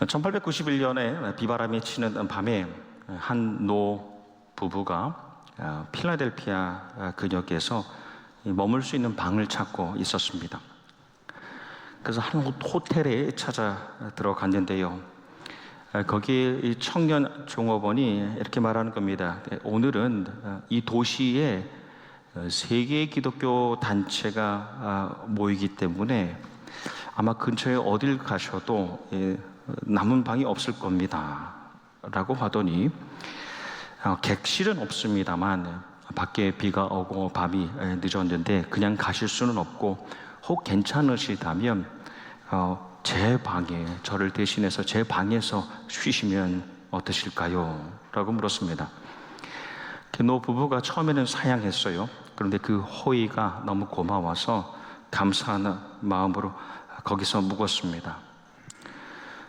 1891년에 비바람이 치는 밤에 한 노 부부가 필라델피아 근역에서 머물 수 있는 방을 찾고 있었습니다. 그래서 한 호텔에 찾아 들어갔는데요. 거기에 이 청년 종업원이 이렇게 말하는 겁니다. 오늘은 이 도시에 세 개의 기독교 단체가 모이기 때문에 아마 근처에 어딜 가셔도 남은 방이 없을 겁니다 라고 하더니 객실은 없습니다만 밖에 비가 오고 밤이 늦었는데 그냥 가실 수는 없고 혹 괜찮으시다면 제 방에, 저를 대신해서 제 방에서 쉬시면 어떠실까요? 라고 물었습니다. 그 노 부부가 처음에는 사양했어요. 그런데 그 호의가 너무 고마워서 감사하는 마음으로 거기서 묵었습니다.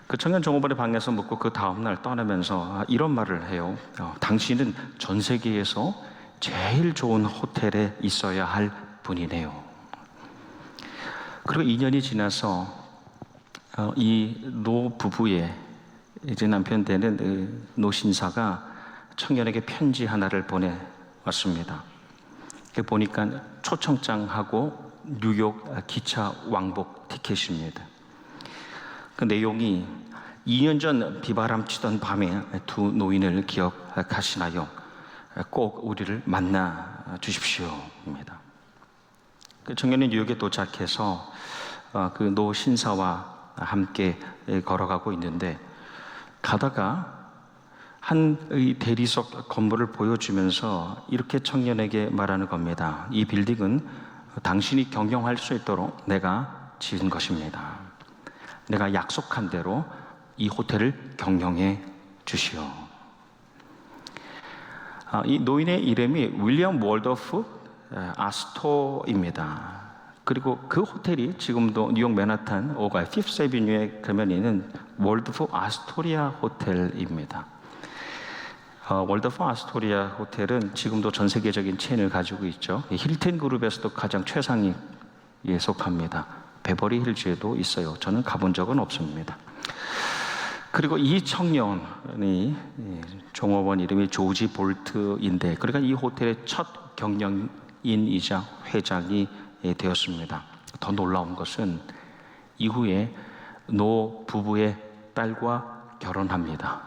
그 청년 종업원의 방에서 묵고 그 다음날 떠나면서 이런 말을 해요. 당신은 전 세계에서 제일 좋은 호텔에 있어야 할 분이네요. 그리고 2년이 지나서 이 노 부부의 이제 남편 되는 노 신사가 청년에게 편지 하나를 보내왔습니다. 보니까 초청장하고 뉴욕 기차 왕복 티켓입니다. 그 내용이 2년 전 비바람 치던 밤에 두 노인을 기억하시나요? 꼭 우리를 만나 주십시오. 입니다. 그 청년이 뉴욕에 도착해서 그 노 신사와 함께 걸어가고 있는데 가다가 한 대리석 건물을 보여주면서 이렇게 청년에게 말하는 겁니다. 이 빌딩은 당신이 경영할 수 있도록 내가 지은 것입니다. 내가 약속한 대로 이 호텔을 경영해 주시오. 이 노인의 이름이 윌리엄 월더프 아스토입니다. 그리고 그 호텔이 지금도 뉴욕 맨하탄 5가 피프스 애비뉴에 가면 있는 월더프 아스토리아 호텔입니다. 월더프 아스토리아 호텔은 지금도 전 세계적인 체인을 가지고 있죠. 힐튼 그룹에서도 가장 최상위에 속합니다. 베버리 힐즈에도 있어요. 저는 가본 적은 없습니다. 그리고 이 청년이 종업원 이름이 조지 볼트인데 그러니까 이 호텔의 첫 경영인이자 회장이 되었습니다. 더 놀라운 것은 이후에 노 부부의 딸과 결혼합니다.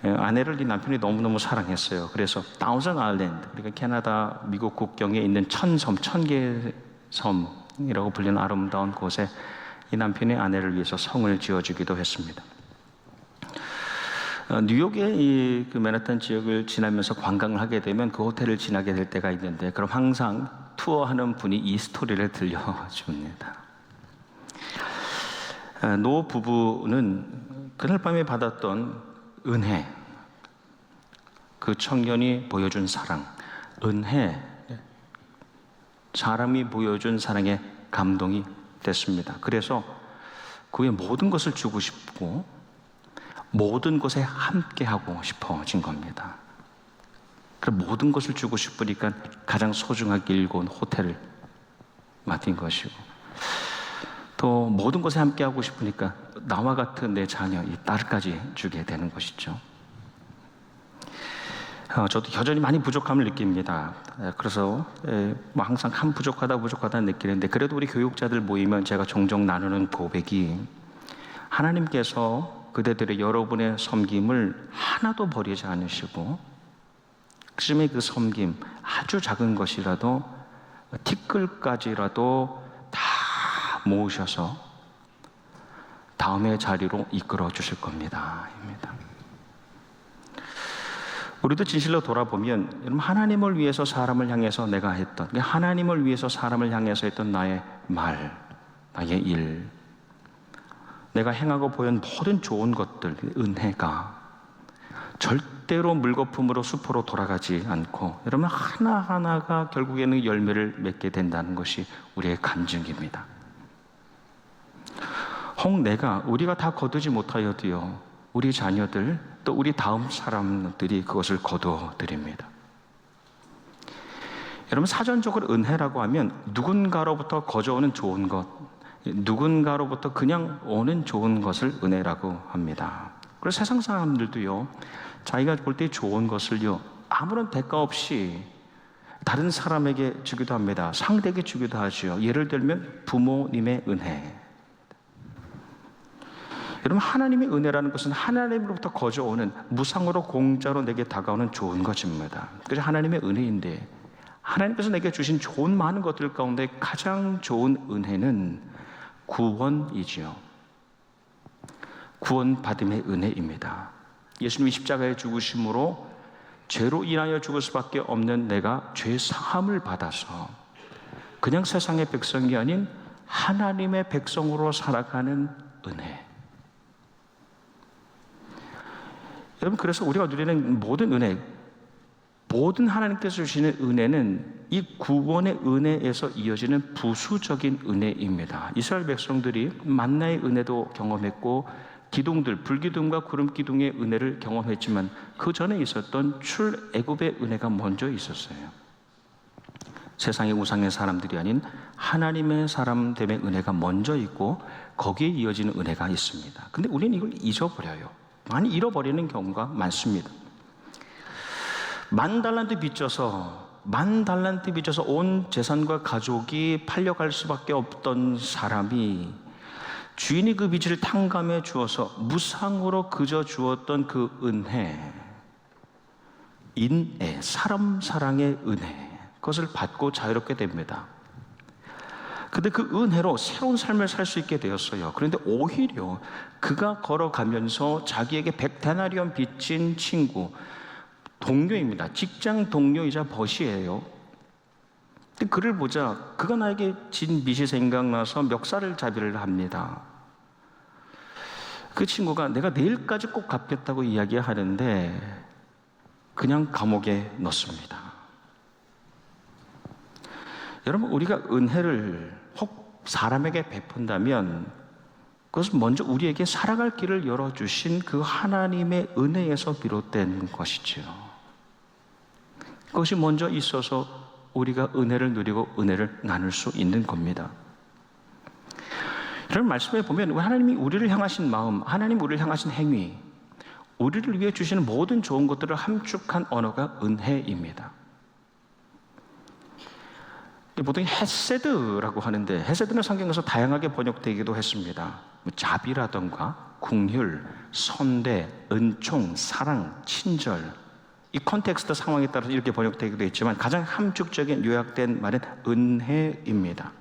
아내를 이 남편이 너무너무 사랑했어요. 그래서 다우전 아일랜드, 그러니까 캐나다 미국 국경에 있는 천섬, 천개 섬이라고 불리는 아름다운 곳에 이 남편의 아내를 위해서 성을 지어주기도 했습니다. 뉴욕의 그 맨하탄 지역을 지나면서 관광을 하게 되면 그 호텔을 지나게 될 때가 있는데 그럼 항상 투어하는 분이 이 스토리를 들려줍니다. 노 부부는 그날 밤에 받았던 은혜, 그 청년이 보여준 사랑, 은혜, 사람이 보여준 사랑에 감동이 됐습니다. 그래서 그의 모든 것을 주고 싶고 모든 것에 함께 하고 싶어진 겁니다. 모든 것을 주고 싶으니까 가장 소중하게 일궈온 호텔을 맡은 것이고 또 모든 것에 함께 하고 싶으니까 나와 같은 내 자녀, 이 딸까지 주게 되는 것이죠. 저도 여전히 많이 부족함을 느낍니다. 그래서 항상 참 부족하다 느끼는데 그래도 우리 교육자들 모이면 제가 종종 나누는 고백이 하나님께서 그대들의 여러분의 섬김을 하나도 버리지 않으시고 그중에 그 섬김 아주 작은 것이라도 티끌까지라도 다 모으셔서 다음의 자리로 이끌어 주실 겁니다. 우리도 진실로 돌아보면 여러분 하나님을 위해서 사람을 향해서 내가 했던 하나님을 위해서 사람을 향해서 했던 나의 말, 나의 일, 내가 행하고 보인 모든 좋은 것들, 은혜가 절대로 물거품으로 수포로 돌아가지 않고 여러분 하나하나가 결국에는 열매를 맺게 된다는 것이 우리의 간증입니다. 혹 우리가 다 거두지 못하여도요 우리 자녀들 또 우리 다음 사람들이 그것을 거두어드립니다. 여러분 사전적으로 은혜라고 하면 누군가로부터 거저오는 좋은 것, 누군가로부터 그냥 오는 좋은 것을 은혜라고 합니다. 그래서 세상 사람들도요, 자기가 볼 때 좋은 것을요, 아무런 대가 없이 다른 사람에게 주기도 합니다. 상대에게 주기도 하죠. 예를 들면 부모님의 은혜. 여러분, 하나님의 은혜라는 것은 하나님으로부터 거저오는 무상으로 공짜로 내게 다가오는 좋은 것입니다. 그래서 하나님의 은혜인데, 하나님께서 내게 주신 좋은 많은 것들 가운데 가장 좋은 은혜는 구원이지요. 구원받음의 은혜입니다. 예수님이 십자가에 죽으심으로 죄로 인하여 죽을 수밖에 없는 내가 죄 사함을 받아서 그냥 세상의 백성이 아닌 하나님의 백성으로 살아가는 은혜. 여러분, 그래서 우리가 누리는 모든 은혜, 모든 하나님께서 주시는 은혜는 이 구원의 은혜에서 이어지는 부수적인 은혜입니다. 이스라엘 백성들이 만나의 은혜도 경험했고 기둥들, 불기둥과 구름기둥의 은혜를 경험했지만 그 전에 있었던 출애굽의 은혜가 먼저 있었어요. 세상의 우상의 사람들이 아닌 하나님의 사람됨의 은혜가 먼저 있고 거기에 이어지는 은혜가 있습니다. 근데 우리는 이걸 잊어버려요. 많이 잃어버리는 경우가 많습니다. 만 달란트 빚져서 온 재산과 가족이 팔려갈 수밖에 없던 사람이 주인이 그 빚을 탕감해 주어서 무상으로 그저 주었던 그 은혜, 인애, 사람 사랑의 은혜, 그것을 받고 자유롭게 됩니다. 근데 그 은혜로 새로운 삶을 살 수 있게 되었어요. 그런데 오히려 그가 걸어가면서 자기에게 100데나리온 빚진 친구, 동료입니다. 직장 동료이자 벗이에요. 근데 그를 보자 그가 나에게 진 빚이 생각나서 멱살을 잡이를 합니다. 그 친구가 내가 내일까지 꼭 갚겠다고 이야기하는데 그냥 감옥에 넣습니다. 여러분, 우리가 은혜를 혹 사람에게 베푼다면 그것은 먼저 우리에게 살아갈 길을 열어주신 그 하나님의 은혜에서 비롯된 것이죠. 그것이 먼저 있어서 우리가 은혜를 누리고 은혜를 나눌 수 있는 겁니다. 여러분, 말씀에 보면 하나님이 우리를 향하신 마음, 하나님 우리를 향하신 행위, 우리를 위해 주시는 모든 좋은 것들을 함축한 언어가 은혜입니다. 보통 헤세드라고 하는데 헤세드는 성경에서 다양하게 번역되기도 했습니다. 자비라던가 긍휼, 선대, 은총, 사랑, 친절, 이 컨텍스트 상황에 따라서 이렇게 번역되기도 했지만 가장 함축적인 요약된 말은 은혜입니다.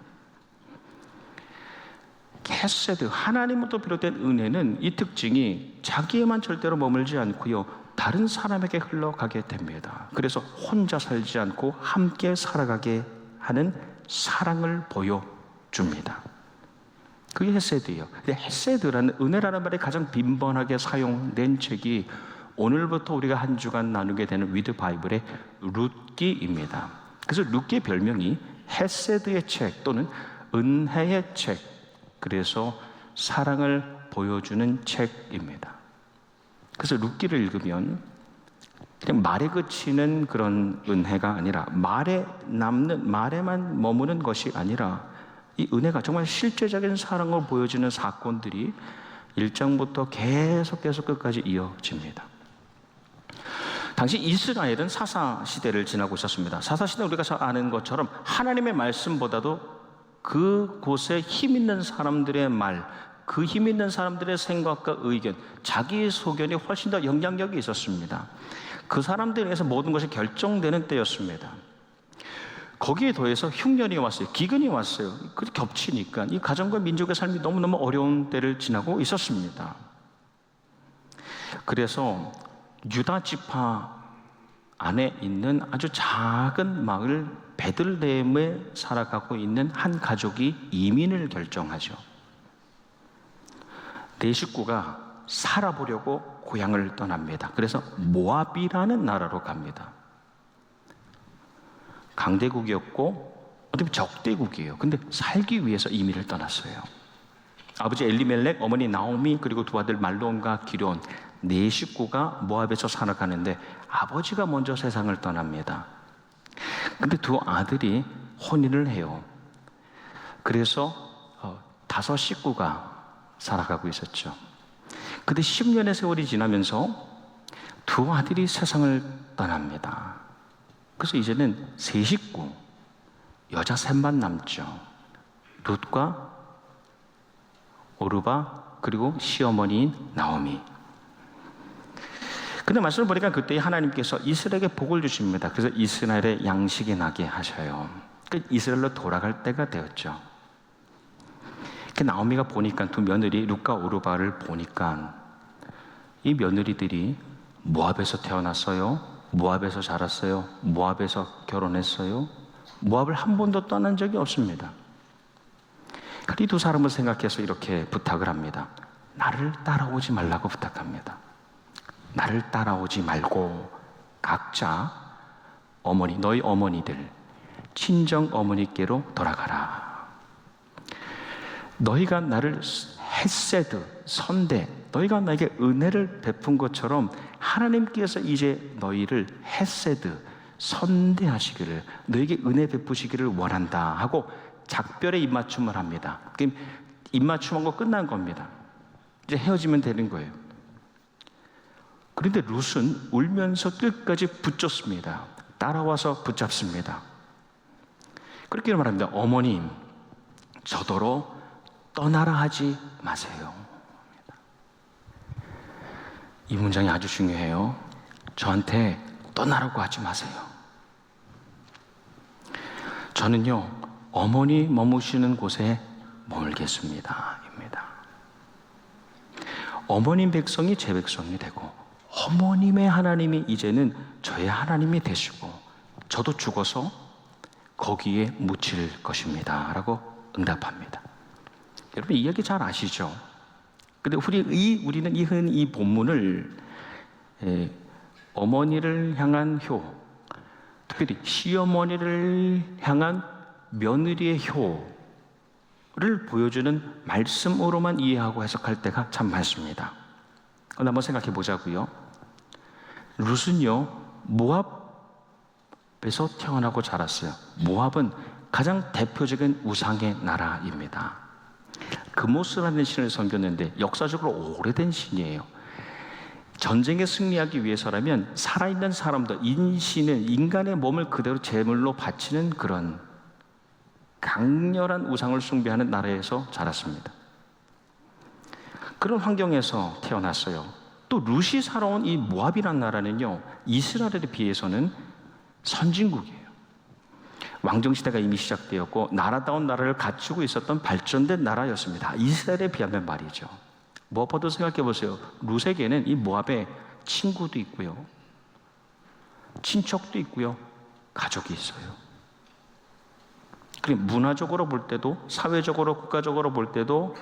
헤세드, 하나님으로부터 비롯된 은혜는 이 특징이 자기에만 절대로 머물지 않고요, 다른 사람에게 흘러가게 됩니다. 그래서 혼자 살지 않고 함께 살아가게 하는 사랑을 보여줍니다. 그게 헤세드예요. 근데 헤세드라는, 은혜라는 말이 가장 빈번하게 사용된 책이 오늘부터 우리가 한 주간 나누게 되는 위드 바이블의 룻기입니다. 그래서 룻기의 별명이 헤세드의 책 또는 은혜의 책, 그래서 사랑을 보여주는 책입니다. 그래서 룻기를 읽으면 그냥 말에 그치는 그런 은혜가 아니라 말에만 머무는 것이 아니라 이 은혜가 정말 실제적인 사랑을 보여주는 사건들이 1장부터 계속 끝까지 이어집니다. 당시 이스라엘은 사사 시대를 지나고 있었습니다. 사사 시대 우리가 잘 아는 것처럼 하나님의 말씀보다도 그곳에 힘 있는 사람들의 말, 그 힘 있는 사람들의 생각과 의견, 자기의 소견이 훨씬 더 영향력이 있었습니다. 그 사람들에 의해서 모든 것이 결정되는 때였습니다. 거기에 더해서 흉년이 왔어요. 기근이 왔어요. 그 겹치니까 이 가정과 민족의 삶이 너무너무 어려운 때를 지나고 있었습니다. 그래서 유다 지파 안에 있는 아주 작은 마을 베들레헴에 살아가고 있는 한 가족이 이민을 결정하죠. 네 식구가 살아보려고 고향을 떠납니다. 그래서 모압이라는 나라로 갑니다. 강대국이었고 어떻게 보면 적대국이에요. 근데 살기 위해서 이민을 떠났어요. 아버지 엘리멜렉, 어머니 나오미, 그리고 두 아들 말론과 기럧, 네 식구가 모압에서 살아가는데 아버지가 먼저 세상을 떠납니다. 근데 두 아들이 혼인을 해요. 그래서 5 식구가 살아가고 있었죠. 근데 10년의 세월이 지나면서 2 아들이 세상을 떠납니다. 그래서 이제는 3 식구, 여자 셋만 남죠. 룻과 오르바, 그리고 시어머니인 나오미. 근데 말씀을 보니까 그때 하나님께서 이스라엘에게 복을 주십니다. 그래서 이스라엘에 양식이 나게 하셔요. 이스라엘로 돌아갈 때가 되었죠. 나오미가 보니까 2 며느리 룻과 오르바를 보니까 이 며느리들이 모압에서 태어났어요. 모압에서 자랐어요. 모압에서 결혼했어요. 모압을 한 번도 떠난 적이 없습니다. 이 2 사람을 생각해서 이렇게 부탁을 합니다. 나를 따라오지 말라고 부탁합니다. 나를 따라오지 말고 각자 어머니, 너희 어머니들, 친정 어머니께로 돌아가라. 너희가 나를 헤세드, 선대, 너희가 나에게 은혜를 베푼 것처럼 하나님께서 이제 너희를 헤세드, 선대하시기를, 너에게 은혜 베푸시기를 원한다 하고 작별의 입맞춤을 합니다. 그럼 입맞춤하고 끝난 겁니다. 이제 헤어지면 되는 거예요. 그런데 룻은 울면서 끝까지 붙잡습니다. 따라와서 붙잡습니다. 그렇게 말합니다. 어머님, 저더러 떠나라 하지 마세요. 이 문장이 아주 중요해요. 저한테 떠나라고 하지 마세요. 저는요, 어머니 머무시는 곳에 머물겠습니다. 입니다. 어머님 백성이 제 백성이 되고, 어머님의 하나님이 이제는 저의 하나님이 되시고, 저도 죽어서 거기에 묻힐 것입니다. 라고 응답합니다. 여러분, 이 이야기 잘 아시죠? 근데 우리는 이 본문을 어머니를 향한 효, 특별히 시어머니를 향한 며느리의 효를 보여주는 말씀으로만 이해하고 해석할 때가 참 많습니다. 한번 생각해 보자고요. 룻은요, 모압에서 태어나고 자랐어요. 모압은 가장 대표적인 우상의 나라입니다. 그모스라는 신을 섬겼는데 역사적으로 오래된 신이에요. 전쟁에 승리하기 위해서라면 살아있는 사람들, 인신은 인간의 몸을 그대로 제물로 바치는 그런 강렬한 우상을 숭배하는 나라에서 자랐습니다. 그런 환경에서 태어났어요. 또 룻이 살아온 이 모압이라는 나라는요, 이스라엘에 비해서는 선진국이에요. 왕정시대가 이미 시작되었고 나라다운 나라를 갖추고 있었던 발전된 나라였습니다. 이스라엘에 비하면 말이죠. 무엇보다 생각해 보세요. 룻에게는 이 모압에 친구도 있고요, 친척도 있고요, 가족이 있어요. 그리고 문화적으로 볼 때도, 사회적으로, 국가적으로 볼 때도,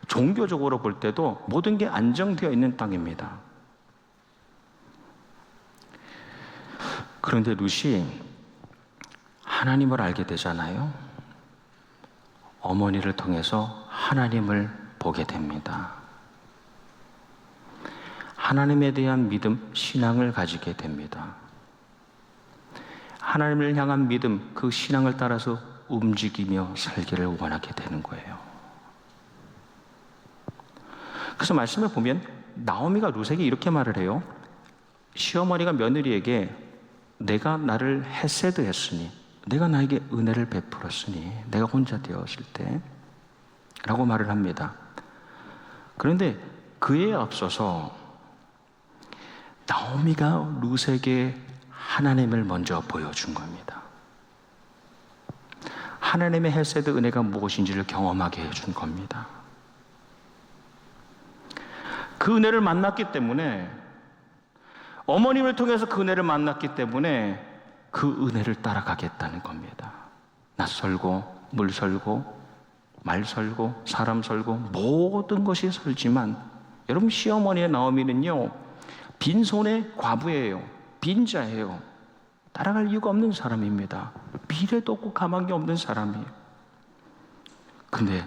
종교적으로 볼 때도 모든 게 안정되어 있는 땅입니다. 그런데 룻이 하나님을 알게 되잖아요. 어머니를 통해서 하나님을 보게 됩니다. 하나님에 대한 믿음, 신앙을 가지게 됩니다. 하나님을 향한 믿음, 그 신앙을 따라서 움직이며 살기를 원하게 되는 거예요. 그래서 말씀을 보면 나오미가 룻에게 이렇게 말을 해요. 시어머니가 며느리에게 내가 나를 헤세드 했으니, 내가 나에게 은혜를 베풀었으니, 내가 혼자 되었을 때 라고 말을 합니다. 그런데 그에 앞서서 나오미가 룻에게 하나님을 먼저 보여준 겁니다. 하나님의 헤세드 은혜가 무엇인지를 경험하게 해준 겁니다. 그 은혜를 만났기 때문에, 어머님을 통해서 그 은혜를 만났기 때문에 그 은혜를 따라가겠다는 겁니다. 낯설고 물설고 말설고 사람 설고 모든 것이 설지만, 여러분, 시어머니의 나오미는요, 빈손의 과부예요. 빈자예요. 따라갈 이유가 없는 사람입니다. 미래도 없고 가망이 없는 사람이에요. 근데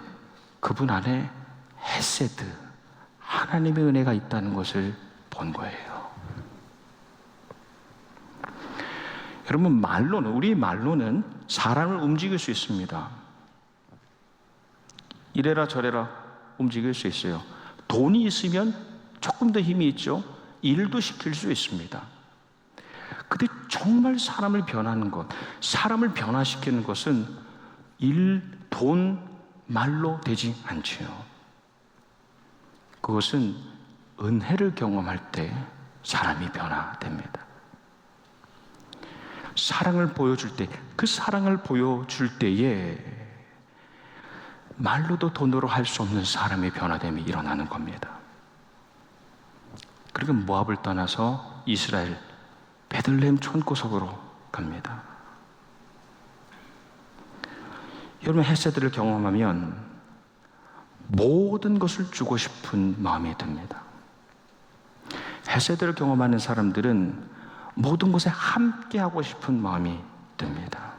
그분 안에 헤세드, 하나님의 은혜가 있다는 것을 본 거예요. 여러분, 우리 말로는 사람을 움직일 수 있습니다. 이래라 저래라 움직일 수 있어요. 돈이 있으면 조금 더 힘이 있죠. 일도 시킬 수 있습니다. 근데 정말 사람을 변하는 것, 사람을 변화시키는 것은 일, 돈, 말로 되지 않지요. 그것은 은혜를 경험할 때 사람이 변화됩니다. 사랑을 보여줄 때, 그 사랑을 보여줄 때에 말로도 돈으로 할 수 없는 사람의 변화됨이 일어나는 겁니다. 그리고 모압을 떠나서 이스라엘 베들레헴 촌구석으로 갑니다. 여러분, 헤세드를 경험하면 모든 것을 주고 싶은 마음이 듭니다. 헤세드를 경험하는 사람들은 모든 것에 함께하고 싶은 마음이 듭니다.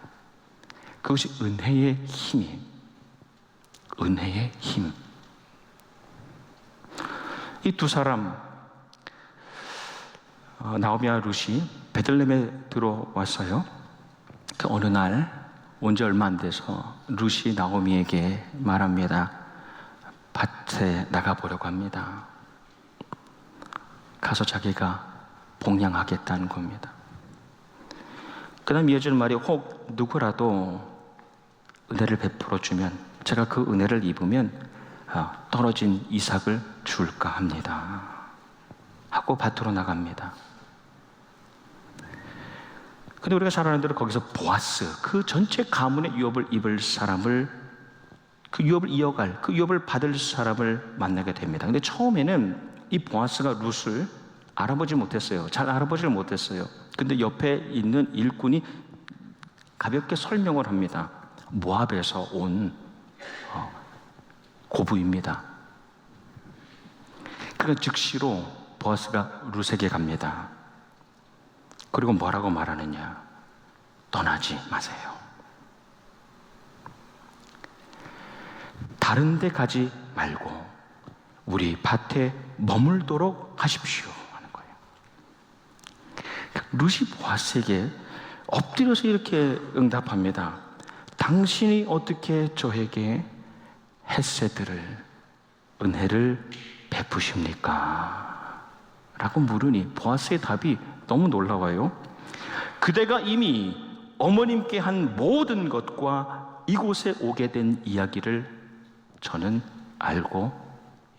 그것이 은혜의 힘이에요. 은혜의 힘. 이 두 사람, 나오미와 룻이 베들레헴에 들어왔어요. 그 어느 날 온 지 얼마 안 돼서 룻이 나오미에게 말합니다. 밭에 나가보려고 합니다. 가서 자기가 봉양하겠다는 겁니다. 그 다음 이어지는 말이, 혹 누구라도 은혜를 베풀어 주면, 제가 그 은혜를 입으면 떨어진 이삭을 줄까 합니다 하고 밭으로 나갑니다. 근데 우리가 잘 아는 대로 거기서 보아스, 그 전체 가문의 유업을 입을 사람을, 그 유업을 이어갈, 그 유업을 받을 사람을 만나게 됩니다. 근데 처음에는 이 보아스가 룻을 알아보지 못했어요. 잘 알아보지를 못했어요. 근데 옆에 있는 일꾼이 가볍게 설명을 합니다. 모압에서 온 고부입니다. 그러니까 즉시로 보아스가 룻에게 갑니다. 그리고 뭐라고 말하느냐? 떠나지 마세요. 다른 데 가지 말고 우리 밭에 머물도록 하십시오 하는 거예요. 룻이 보아스에게 엎드려서 이렇게 응답합니다. 당신이 어떻게 저에게 헤세드를, 은혜를 베푸십니까? 라고 물으니 보아스의 답이 너무 놀라워요. 그대가 이미 어머님께 한 모든 것과 이곳에 오게 된 이야기를 저는 알고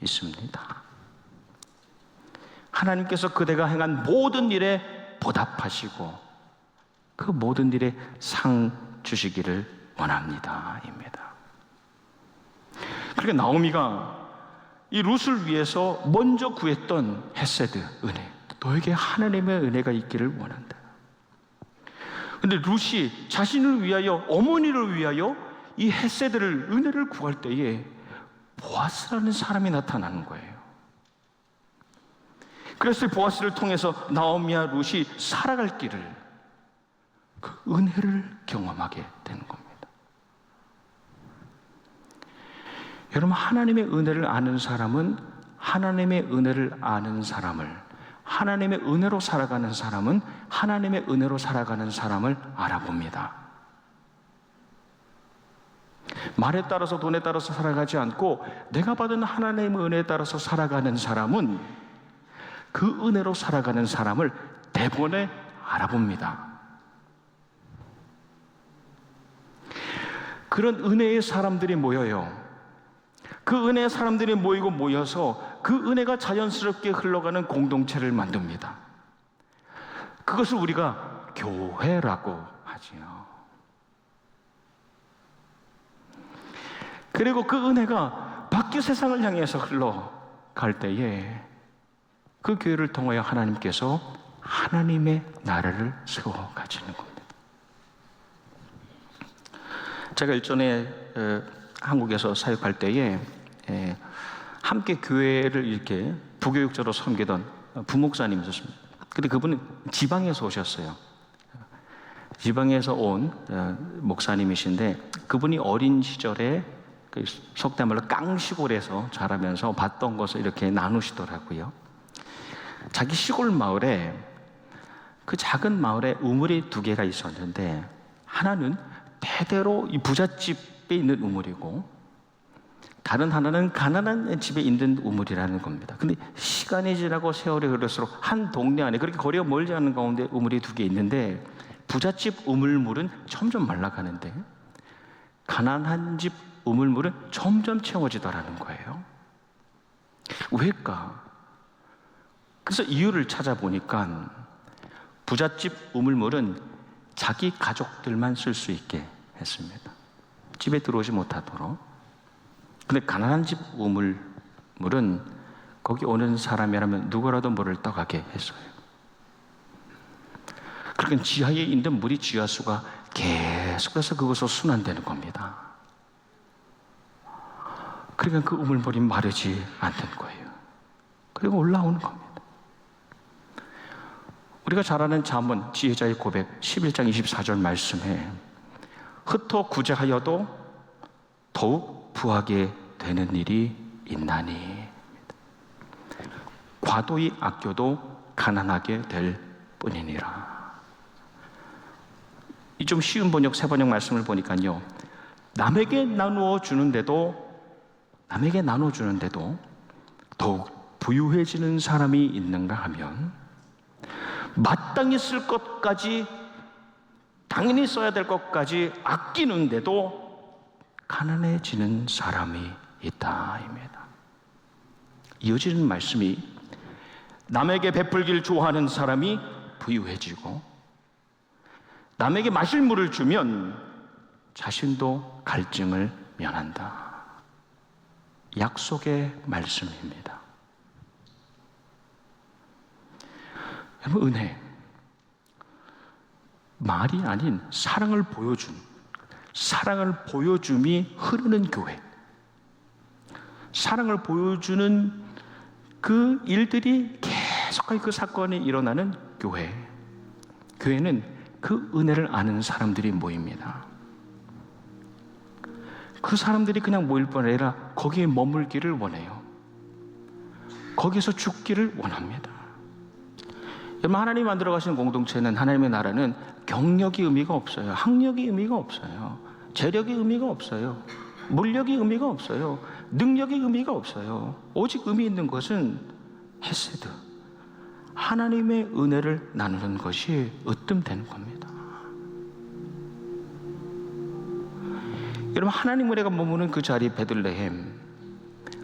있습니다. 하나님께서 그대가 행한 모든 일에 보답하시고 그 모든 일에 상 주시기를 원합니다. 입니다. 그러니까 나오미가 이 룻을 위해서 먼저 구했던 헤세드, 은혜, 너에게 하나님의 은혜가 있기를 원한다. 근데 룻이 자신을 위하여, 어머니를 위하여 이 헤세드를, 은혜를 구할 때에 보아스라는 사람이 나타나는 거예요. 그래서 보아스를 통해서 나오미와 룻이 살아갈 길을, 그 은혜를 경험하게 되는 겁니다. 여러분, 하나님의 은혜를 아는 사람은, 하나님의 은혜를 아는 사람을, 하나님의 은혜로 살아가는 사람은 하나님의 은혜로 살아가는 사람을 알아봅니다. 말에 따라서, 돈에 따라서 살아가지 않고 내가 받은 하나님의 은혜에 따라서 살아가는 사람은 그 은혜로 살아가는 사람을 대번에 알아봅니다. 그런 은혜의 사람들이 모여요. 그 은혜의 사람들이 모여서 그 은혜가 자연스럽게 흘러가는 공동체를 만듭니다. 그것을 우리가 교회라고 하지요. 그리고 그 은혜가 밖의 세상을 향해서 흘러갈 때에 그 교회를 통하여 하나님께서 하나님의 나라를 세워 가시는 겁니다. 제가 일전에 한국에서 사역할 때에 함께 교회를 이렇게 부교육자로 섬기던 부목사님이 있었습니다. 근데 그분은 지방에서 오셨어요. 지방에서 온 목사님이신데, 그분이 어린 시절에 속된 말로 깡시골에서 자라면서 봤던 것을 이렇게 나누시더라고요. 자기 시골 마을에, 그 작은 마을에 우물이 2개가 있었는데, 하나는 대대로 이 부잣집에 있는 우물이고, 다른 하나는 가난한 집에 있는 우물이라는 겁니다. 근데 시간이 지나고 세월이 흐를수록 한 동네 안에 그렇게 거리가 멀지 않은 가운데 우물이 두 개 있는데 부잣집 우물물은 점점 말라가는데 가난한 집 우물물은 점점 채워지더라는 거예요. 왜일까? 그래서 이유를 찾아보니까 부잣집 우물물은 자기 가족들만 쓸 수 있게 했습니다. 집에 들어오지 못하도록. 근데 가난한 집 우물물은 거기 오는 사람이라면 누구라도 물을 떠가게 했어요. 그러니까 지하에 있는 물이 지하수가 계속해서 그곳으로 순환되는 겁니다. 그러니까 그 우물물이 마르지 않는 거예요. 그리고 올라오는 겁니다. 우리가 잘 아는 잠언 지혜자의 고백 11장 24절 말씀에 흩어 구제하여도 더욱 부하게 되는 일이 있나니 과도히 아껴도 가난하게 될 뿐이니라. 이 좀 쉬운 번역 새 번역 말씀을 보니까요, 남에게 나누어 주는데도 더욱 부유해지는 사람이 있는가 하면 마땅히 쓸 것까지 당연히 써야 될 것까지 아끼는데도 가난해지는 사람이 있다입니다. 이어지는 말씀이 남에게 베풀기를 좋아하는 사람이 부유해지고 남에게 마실 물을 주면 자신도 갈증을 면한다. 약속의 말씀입니다. 여러분, 은혜, 말이 아닌 사랑을 보여줌이 흐르는 교회, 사랑을 보여주는 그 일들이 계속하게 그 사건이 일어나는 교회, 교회는 그 은혜를 아는 사람들이 모입니다. 그 사람들이 그냥 모일 뿐 아니라 거기에 머물기를 원해요. 거기서 죽기를 원합니다. 여러분, 하나님이 만들어 가신 공동체는, 하나님의 나라는 경력이 의미가 없어요. 학력이 의미가 없어요. 재력이 의미가 없어요. 물력이 의미가 없어요. 능력이 의미가 없어요. 오직 의미 있는 것은 헤세드, 하나님의 은혜를 나누는 것이 으뜸되는 겁니다. 여러분, 하나님 은혜가 머무는 그 자리 베들레헴,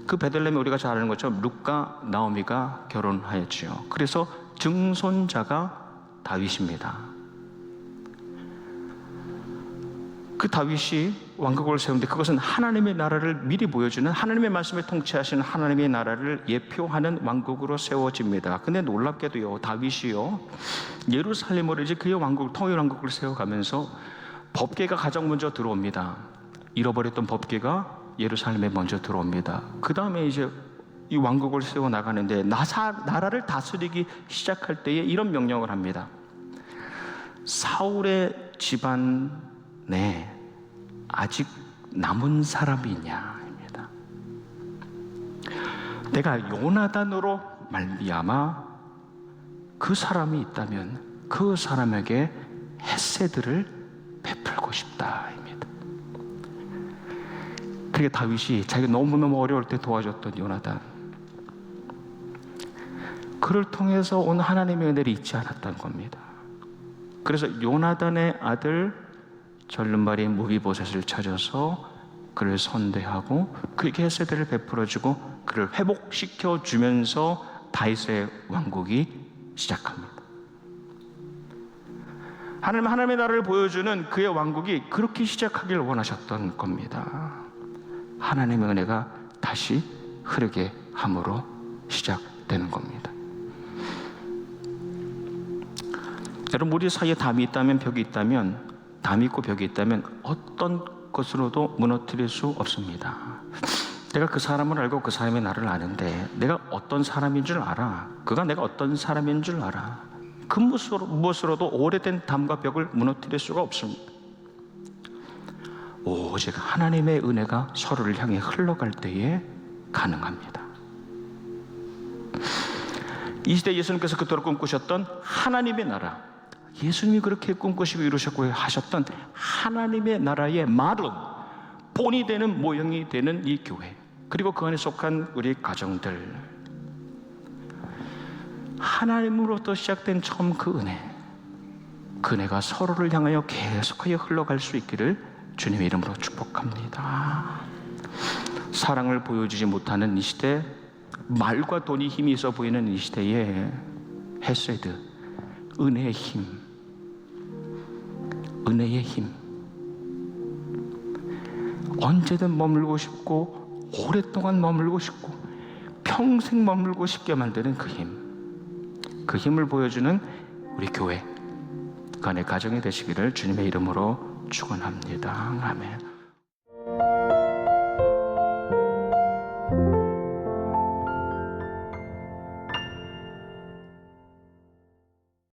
그 베들레헴에 우리가 잘 아는 것처럼 룻과 나오미가 결혼하였지요. 그래서 증손자가 다윗입니다. 그 다윗이 왕국을 세우는데 그것은 하나님의 나라를 미리 보여주는, 하나님의 말씀에 통치하시는 하나님의 나라를 예표하는 왕국으로 세워집니다. 근데 놀랍게도요, 다윗이요, 예루살렘으로 이제 그의 왕국, 통일 왕국을 세워가면서 법궤가 가장 먼저 들어옵니다. 잃어버렸던 법궤가 예루살렘에 먼저 들어옵니다. 그 다음에 이제 이 왕국을 세워 나가는데 나라를 다스리기 시작할 때에 이런 명령을 합니다. 사울의 집안에 아직 남은 사람이 있냐입니다. 내가 요나단으로 말미암아 그 사람이 있다면 그 사람에게 헤세드를 베풀고 싶다입니다. 그게 다윗이 자기가 너무너무 어려울 때 도와줬던 요나단, 그를 통해서 온 하나님의 은혜를 잊지 않았던 겁니다. 그래서 요나단의 아들 절름발이 무비보셋을 찾아서 그를 선대하고 그에게 헤세드를 베풀어주고 그를 회복시켜 주면서 다윗의 왕국이 시작합니다. 하나님의 나라를 보여주는 그의 왕국이 그렇게 시작하길 원하셨던 겁니다. 하나님의 은혜가 다시 흐르게 함으로 시작되는 겁니다. 여러분, 우리 사이에 담이 있다면, 벽이 있다면, 담이 있고 벽이 있다면 어떤 것으로도 무너뜨릴 수 없습니다. 내가 그 사람을 알고 그 사람의 나를 아는데 내가 어떤 사람인 줄 알아. 그가 내가 어떤 사람인 줄 알아. 그 무엇으로도 오래된 담과 벽을 무너뜨릴 수가 없습니다. 오직 하나님의 은혜가 서로를 향해 흘러갈 때에 가능합니다. 이 시대 예수님께서 그토록 꿈꾸셨던 하나님의 나라, 예수님이 그렇게 꿈꾸시고 이루셨고 하셨던 하나님의 나라의 말은 본이 되는, 모형이 되는 이 교회, 그리고 그 안에 속한 우리 가정들, 하나님으로부터 시작된 처음 그 은혜가 서로를 향하여 계속하여 흘러갈 수 있기를 주님의 이름으로 축복합니다. 사랑을 보여주지 못하는 이 시대, 말과 돈이 힘이 있어 보이는 이 시대에 헤세드, 은혜의 힘, 언제든 머물고 싶고 오랫동안 머물고 싶고 평생 머물고 싶게 만드는 그 힘을 보여주는 우리 교회, 그 안에 가정이 되시기를 주님의 이름으로 축원합니다. 아멘.